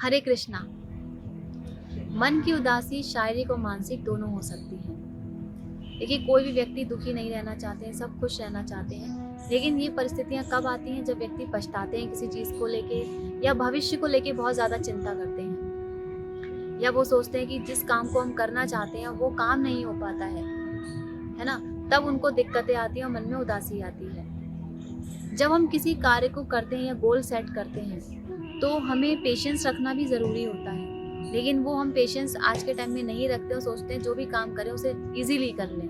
हरे कृष्णा। मन की उदासी शारीरिक और मानसिक दोनों हो सकती है। देखिए, कोई भी व्यक्ति दुखी नहीं रहना चाहते हैं, सब खुश रहना चाहते हैं। लेकिन ये परिस्थितियां कब आती हैं? जब व्यक्ति पछताते हैं किसी चीज को लेके, या भविष्य को लेके बहुत ज्यादा चिंता करते हैं, या वो सोचते हैं कि जिस काम को हम करना चाहते हैं वो काम नहीं हो पाता है ना। तब उनको दिक्कतें आती हैं और मन में उदासी आती है। जब हम किसी कार्य को करते हैं या गोल सेट करते हैं तो हमें पेशेंस रखना भी ज़रूरी होता है। लेकिन वो हम पेशेंस आज के टाइम में नहीं रखते और सोचते हैं जो भी काम करें उसे इजीली कर लें।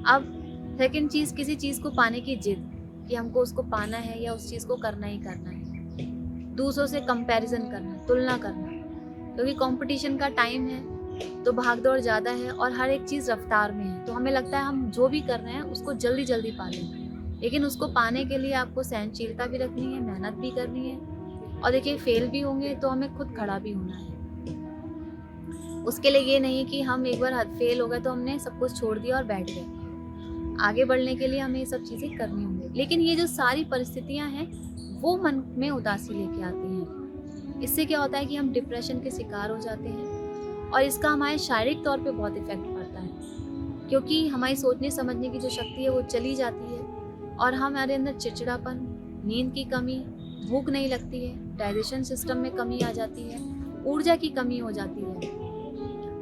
अब सेकंड चीज़, किसी चीज़ को पाने की जिद, कि हमको उसको पाना है या उस चीज़ को करना ही करना है। दूसरों से कंपैरिजन करना, तुलना करना, क्योंकि कंपटीशन का टाइम है तो भागदौड़ ज़्यादा है और हर एक चीज़ रफ्तार में है। तो हमें लगता है हम जो भी कर रहे हैं उसको जल्दी जल्दी पा लें। लेकिन उसको पाने के लिए आपको सहनशीलता भी रखनी है, मेहनत भी करनी है। और देखिए, फेल भी होंगे तो हमें खुद खड़ा भी होना है। उसके लिए ये नहीं कि हम एक बार फेल हो गए तो हमने सब कुछ छोड़ दिया और बैठ गए। आगे बढ़ने के लिए हमें ये सब चीज़ें करनी होंगी। लेकिन ये जो सारी परिस्थितियां हैं वो मन में उदासी लेके आती हैं। इससे क्या होता है कि हम डिप्रेशन के शिकार हो जाते हैं और इसका हमारे शारीरिक तौर पे बहुत इफेक्ट पड़ता है, क्योंकि हमारी सोचने समझने की जो शक्ति है वो चली जाती है और हमारे अंदर चिड़चिड़ापन, नींद की कमी, भूख नहीं लगती है, डाइजेशन सिस्टम में कमी आ जाती है, ऊर्जा की कमी हो जाती है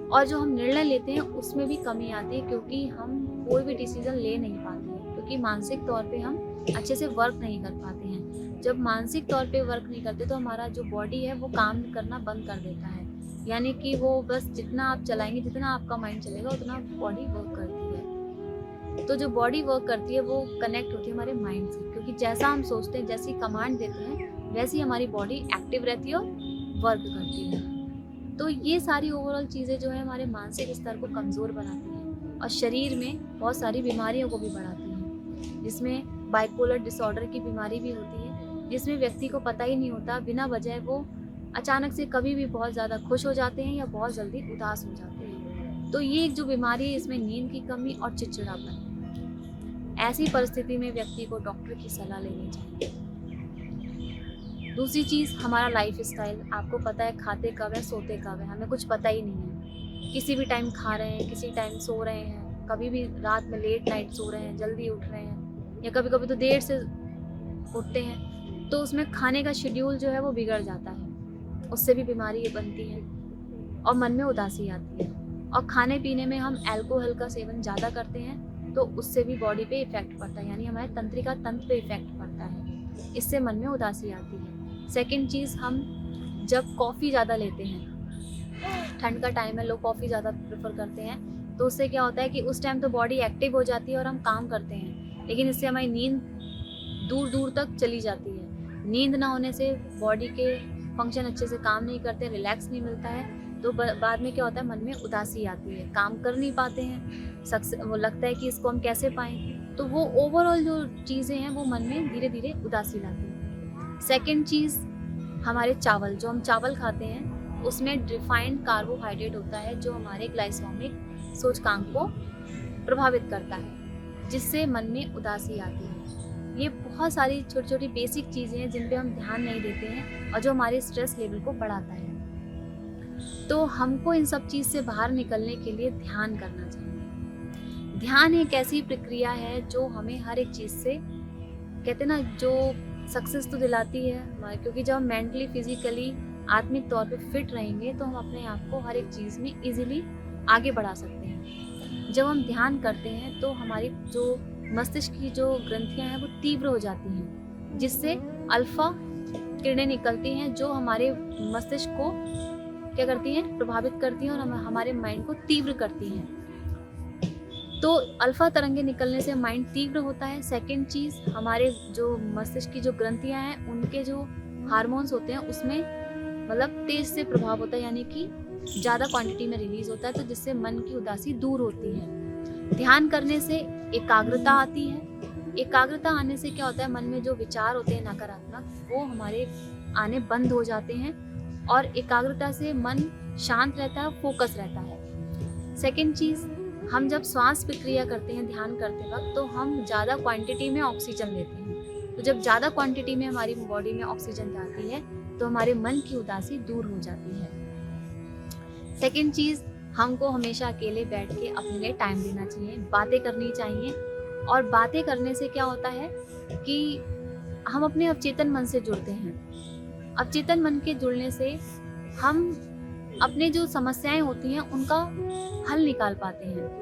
और जो हम निर्णय लेते हैं उसमें भी कमी आती है, क्योंकि हम कोई भी डिसीजन ले नहीं पाते हैं, क्योंकि मानसिक तौर पे हम अच्छे से वर्क नहीं कर पाते हैं। जब मानसिक तौर पे वर्क नहीं करते तो हमारा जो बॉडी है वो काम करना बंद कर देता है, यानी कि वो बस जितना आप चलाएंगे, जितना आपका माइंड चलेगा उतना बॉडी वर्क करती है। तो जो बॉडी वर्क करती है वो कनेक्ट होती है हमारे माइंड से, क्योंकि जैसा हम सोचते हैं, जैसी कमांड देते हैं, वैसी हमारी बॉडी एक्टिव रहती है और वर्क करती है। तो ये सारी ओवरऑल चीज़ें जो है हमारे मानसिक स्तर को कमज़ोर बनाती हैं और शरीर में बहुत सारी बीमारियों को भी बढ़ाती हैं, जिसमें बाइपोलर डिसऑर्डर की बीमारी भी होती है, जिसमें व्यक्ति को पता ही नहीं होता, बिना वजह वो अचानक से कभी भी बहुत ज़्यादा खुश हो जाते हैं या बहुत जल्दी उदास हो जाते हैं। तो ये एक जो बीमारी है, इसमें नींद की कमी और चिड़चिड़ापन। ऐसी परिस्थिति में व्यक्ति को डॉक्टर की सलाह लेनी चाहिए। दूसरी चीज़, हमारा लाइफ स्टाइल। आपको पता है खाते कब है, सोते कब है, हमें कुछ पता ही नहीं है। किसी भी टाइम खा रहे हैं, किसी टाइम सो रहे हैं, कभी भी रात में लेट नाइट सो रहे हैं, जल्दी उठ रहे हैं, या कभी कभी तो देर से उठते हैं। तो उसमें खाने का शेड्यूल जो है वो बिगड़ जाता है, उससे भी बीमारी बनती है और मन में उदासी आती है। और खाने पीने में हम अल्कोहल का सेवन ज़्यादा करते हैं तो उससे भी बॉडी पे इफेक्ट पड़ता है, यानी हमारे तंत्रिका तंत्र पे इफेक्ट पड़ता है। इससे मन में उदासी आती है। सेकंड चीज़, हम जब कॉफ़ी ज़्यादा लेते हैं, ठंड का टाइम है, लोग कॉफ़ी ज़्यादा प्रेफर करते हैं, तो उससे क्या होता है कि उस टाइम तो बॉडी एक्टिव हो जाती है और हम काम करते हैं, लेकिन इससे हमारी नींद दूर दूर तक चली जाती है। नींद ना होने से बॉडी के फंक्शन अच्छे से काम नहीं करते, रिलैक्स नहीं मिलता है, तो बाद में क्या होता है, मन में उदासी आती है, काम कर नहीं पाते हैं, वो लगता है कि इसको हम कैसे पाएं। तो वो ओवरऑल जो चीज़ें हैं वो मन में धीरे धीरे उदासी लाती है। सेकंड चीज़, हमारे चावल, जो हम चावल खाते हैं उसमें रिफाइंड कार्बोहाइड्रेट होता है, जो हमारे ग्लाइसेमिक सूचकांक को प्रभावित करता है, जिससे मन में उदासी आती है। ये बहुत सारी छोटी छोटी बेसिक चीज़ें हैं जिन पे हम ध्यान नहीं देते हैं और जो हमारे स्ट्रेस लेवल को बढ़ाता है। तो हमको इन सब चीज़ से बाहर निकलने के लिए ध्यान करना चाहिए। ध्यान एक ऐसी प्रक्रिया है जो हमें हर एक चीज़ से, कहते ना, जो सक्सेस तो दिलाती है, क्योंकि जब हम मेंटली, फिजिकली, आत्मिक तौर पे फिट रहेंगे तो हम अपने आप को हर एक चीज़ में इजीली आगे बढ़ा सकते हैं। जब हम ध्यान करते हैं तो हमारी जो मस्तिष्क की जो ग्रंथियां हैं वो तीव्र हो जाती हैं, जिससे अल्फा किरणें निकलती हैं जो हमारे मस्तिष्क को क्या करती हैं, प्रभावित करती हैं और हमारे माइंड को तीव्र करती हैं। तो अल्फा तरंगे निकलने से माइंड तीव्र होता है। सेकंड चीज़, हमारे जो मस्तिष्क की जो ग्रंथियां हैं उनके जो हार्मोन्स होते हैं उसमें मतलब तेज से प्रभाव होता है, यानी कि ज़्यादा क्वांटिटी में रिलीज होता है, तो जिससे मन की उदासी दूर होती है। ध्यान करने से एकाग्रता आती है। एकाग्रता आने से क्या होता है, मन में जो विचार होते हैं नकारात्मक, वो हमारे आने बंद हो जाते हैं और एकाग्रता से मन शांत रहता है, फोकस रहता है। सेकंड चीज़, हम जब श्वास प्रक्रिया करते हैं ध्यान करते वक्त, तो हम ज़्यादा क्वांटिटी में ऑक्सीजन लेते हैं। तो जब ज़्यादा क्वांटिटी में हमारी बॉडी में ऑक्सीजन जाती है तो हमारे मन की उदासी दूर हो जाती है। सेकेंड चीज़, हमको हमेशा अकेले बैठ के अपने लिए टाइम देना चाहिए, बातें करनी चाहिए। और बातें करने से क्या होता है कि हम अपने अवचेतन मन से जुड़ते हैं। अवचेतन मन के जुड़ने से हम अपने जो समस्याएं होती हैं उनका हल निकाल पाते हैं।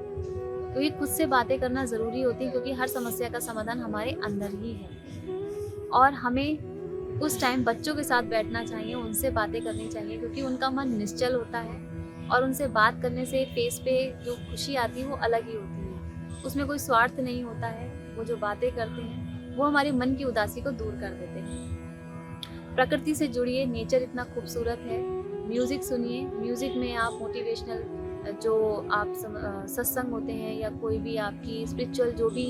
क्योंकि खुद से बातें करना ज़रूरी होती है, क्योंकि हर समस्या का समाधान हमारे अंदर ही है। और हमें उस टाइम बच्चों के साथ बैठना चाहिए, उनसे बातें करनी चाहिए, क्योंकि उनका मन निश्चल होता है और उनसे बात करने से फेस पे जो खुशी आती है वो अलग ही होती है। उसमें कोई स्वार्थ नहीं होता है। वो जो बातें करते हैं वो हमारे मन की उदासी को दूर कर देते हैं। प्रकृति से जुड़िए, नेचर इतना खूबसूरत है। म्यूज़िक सुनिए, म्यूज़िक में आप मोटिवेशनल जो आप सत्संग होते हैं या कोई भी आपकी स्पिरिचुअल जो भी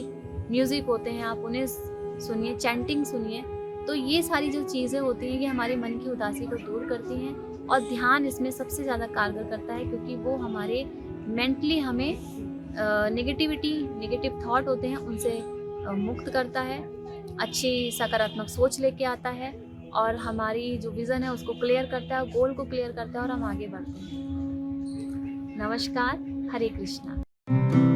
म्यूज़िक होते हैं आप उन्हें सुनिए, चैंटिंग सुनिए। तो ये सारी जो चीज़ें होती हैं ये हमारे मन की उदासी को दूर करती हैं। और ध्यान इसमें सबसे ज़्यादा कारगर करता है, क्योंकि वो हमारे मेंटली हमें नेगेटिव थॉट होते हैं उनसे मुक्त करता है, अच्छी सकारात्मक सोच लेके आता है और हमारी जो विज़न है उसको क्लियर करता है, गोल को क्लियर करता है और हम आगे बढ़ते हैं। नमस्कार, हरे कृष्णा।